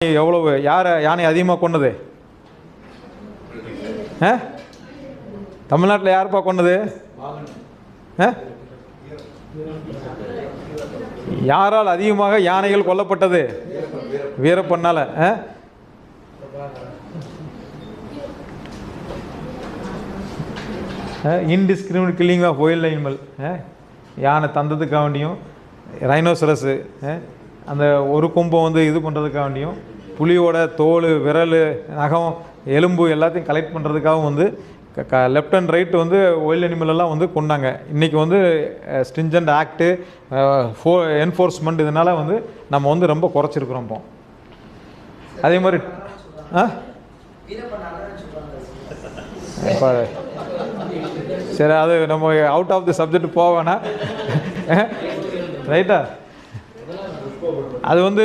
எவ்வளவு யானை அதிகமாக கொண்டது? தமிழ்நாட்டில் யாருப்பா கொண்டது? யாரால் அதிகமாக யானைகள் கொல்லப்பட்டது? வீரப்பனால. Indiscriminate killing of wild animal. யானை தந்ததுக்காக வேண்டியும், ரைனோசரஸு அந்த ஒரு கொம்பை வந்து இது பண்ணுறதுக்காக வேண்டியும், புலியோட தோல், விரல், நகம், எலும்பு எல்லாத்தையும் கலெக்ட் பண்ணுறதுக்காகவும் வந்து லெஃப்ட் அண்ட் ரைட் வந்து வைல்ட் அனிமலெல்லாம் வந்து கொண்டாங்க. இன்றைக்கி வந்து ஸ்ட்ரிஞ்சன்ட் ஆக்டு, என்ஃபோர்ஸ்மெண்ட், இதனால் வந்து நம்ம வந்து ரொம்ப குறைச்சிருக்கிறோம். இப்போ அதே மாதிரி சரி, அது நம்ம அவுட் ஆஃப் தி சப்ஜெக்ட் போவேனா? ரைட்டா? அது வந்து